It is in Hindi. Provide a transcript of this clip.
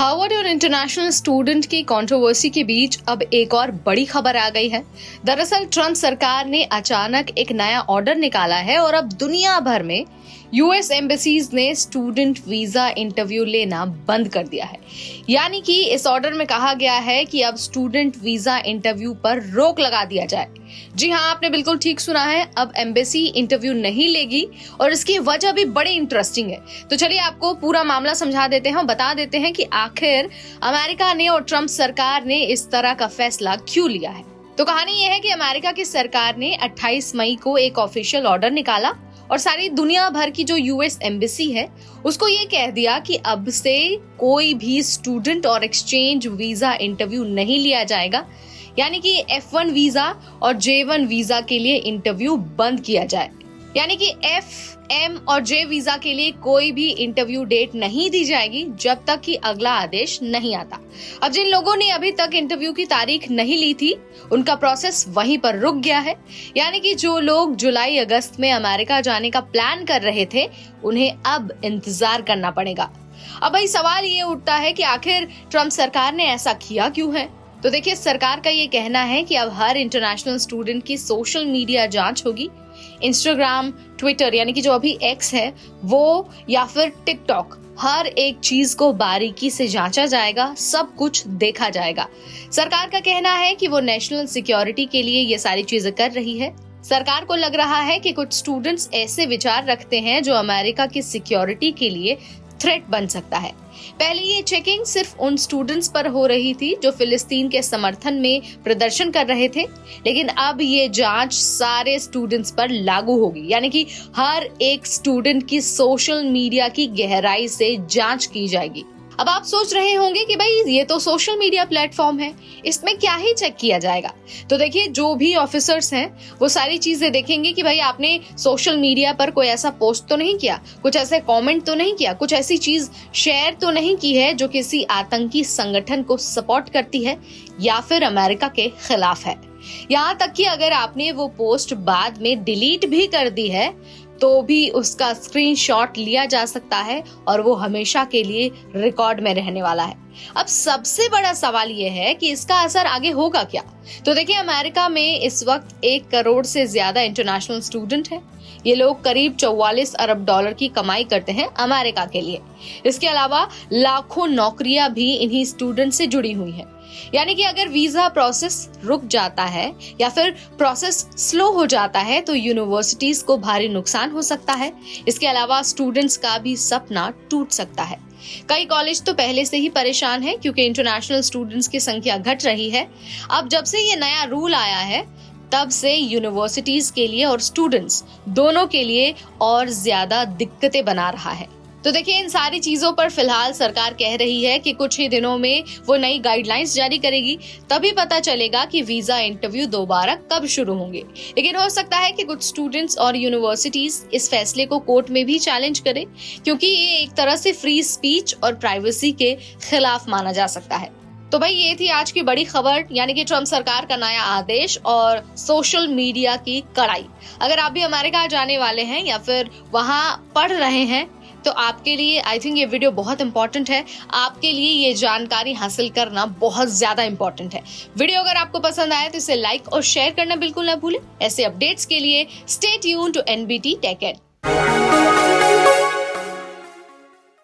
हार्वर्ड और इंटरनेशनल स्टूडेंट की कंट्रोवर्सी के बीच अब एक और बड़ी खबर आ गई है। दरअसल ट्रंप सरकार ने अचानक एक नया ऑर्डर निकाला है और अब दुनिया भर में यूएस एम्बेसीज ने स्टूडेंट वीजा इंटरव्यू लेना बंद कर दिया है। यानी कि इस ऑर्डर में कहा गया है कि अब स्टूडेंट वीजा इंटरव्यू पर रोक लगा दिया जाए। जी हाँ, आपने बिल्कुल ठीक सुना है, अब एम्बेसी इंटरव्यू नहीं लेगी और इसकी वजह भी बड़ी इंटरेस्टिंग है। तो चलिए आपको पूरा मामला समझा देते हैं और बता देते हैं कि आखिर अमेरिका ने और ट्रंप सरकार ने इस तरह का फैसला क्यों लिया है। तो कहानी यह है कि अमेरिका की सरकार ने 28 मई को एक ऑफिशियल ऑर्डर निकाला और सारी दुनिया भर की जो यूएस एम्बेसी है उसको ये कह दिया कि अब से कोई भी स्टूडेंट और एक्सचेंज वीजा इंटरव्यू नहीं लिया जाएगा। यानी कि F1 वीजा और J1 वीजा के लिए इंटरव्यू बंद किया जाए। यानी कि F, M और J वीजा के लिए कोई भी इंटरव्यू डेट नहीं दी जाएगी जब तक कि अगला आदेश नहीं आता। अब जिन लोगों ने अभी तक इंटरव्यू की तारीख नहीं ली थी उनका प्रोसेस वहीं पर रुक गया है। यानी कि जो लोग जुलाई अगस्त में अमेरिका जाने का प्लान कर रहे थे उन्हें अब इंतजार करना पड़ेगा। अब भाई सवाल ये उठता है कि आखिर ट्रंप सरकार ने ऐसा किया क्यों है। तो देखिए, सरकार का ये कहना है कि अब हर इंटरनेशनल स्टूडेंट की सोशल मीडिया जांच होगी। इंस्टाग्राम, ट्विटर यानी कि जो अभी एक्स है वो, या फिर टिकटॉक, हर एक चीज को बारीकी से जांचा जाएगा, सब कुछ देखा जाएगा। सरकार का कहना है कि वो नेशनल सिक्योरिटी के लिए ये सारी चीजें कर रही है। सरकार को लग रहा है कि कुछ स्टूडेंट्स ऐसे विचार रखते हैं जो अमेरिका की सिक्योरिटी के लिए थ्रेट बन सकता है। पहले ये चेकिंग सिर्फ उन स्टूडेंट्स पर हो रही थी जो फिलिस्तीन के समर्थन में प्रदर्शन कर रहे थे, लेकिन अब ये जांच सारे स्टूडेंट्स पर लागू होगी। यानी कि हर एक स्टूडेंट की सोशल मीडिया की गहराई से जांच की जाएगी। अब आप सोच रहे होंगे कि भाई ये तो सोशल मीडिया प्लेटफॉर्म है, इसमें क्या ही चेक किया जाएगा। तो देखिए, जो भी ऑफिसर्स हैं वो सारी चीजें देखेंगे कि भाई आपने सोशल मीडिया पर कोई ऐसा पोस्ट तो नहीं किया, कुछ ऐसे कमेंट तो नहीं किया, कुछ ऐसी चीज शेयर तो नहीं की है जो किसी आतंकी संगठन को सपोर्ट करती है या फिर अमेरिका के खिलाफ है। यहाँ तक कि अगर आपने वो पोस्ट बाद में डिलीट भी कर दी है तो भी उसका स्क्रीनशॉट लिया जा सकता है और वो हमेशा के लिए रिकॉर्ड में रहने वाला है। अब सबसे बड़ा सवाल ये है कि इसका असर आगे होगा क्या। तो देखिए, अमेरिका में इस वक्त 1 करोड़ से ज्यादा इंटरनेशनल स्टूडेंट हैं। ये लोग करीब 44 अरब डॉलर की कमाई करते हैं अमेरिका के लिए। इसके अलावा लाखों नौकरियां भी इन्हीं स्टूडेंट से जुड़ी हुई हैं। यानी कि अगर वीजा प्रोसेस रुक जाता है या फिर प्रोसेस स्लो हो जाता है तो यूनिवर्सिटीज को भारी नुकसान हो सकता है। इसके अलावा स्टूडेंट्स का भी सपना टूट सकता है। कई कॉलेज तो पहले से ही परेशान हैं क्योंकि इंटरनेशनल स्टूडेंट्स की संख्या घट रही है। अब जब से ये नया रूल आया है तब से यूनिवर्सिटीज के लिए और स्टूडेंट्स दोनों के लिए और ज्यादा दिक्कतें बना रहा है। तो देखिए, इन सारी चीजों पर फिलहाल सरकार कह रही है कि कुछ ही दिनों में वो नई गाइडलाइंस जारी करेगी, तभी पता चलेगा कि वीजा इंटरव्यू दोबारा कब शुरू होंगे। लेकिन हो सकता है कि कुछ स्टूडेंट्स और यूनिवर्सिटीज इस फैसले को कोर्ट में भी चैलेंज करें, क्योंकि ये एक तरह से फ्री स्पीच और प्राइवेसी के खिलाफ माना जा सकता है। तो भाई ये थी आज की बड़ी खबर, यानी कि ट्रंप सरकार का नया आदेश और सोशल मीडिया की कड़ाई। अगर आप भी अमेरिका जाने वाले हैं या फिर वहां पढ़ रहे हैं तो आपके लिए आई थिंक ये वीडियो बहुत इंपॉर्टेंट है। आपके लिए ये जानकारी हासिल करना बहुत ज्यादा इंपॉर्टेंट है। वीडियो अगर आपको पसंद आए तो इसे लाइक और शेयर करना बिल्कुल ना भूलें। ऐसे अपडेट्स के लिए stay tuned to NBT Tech Ed।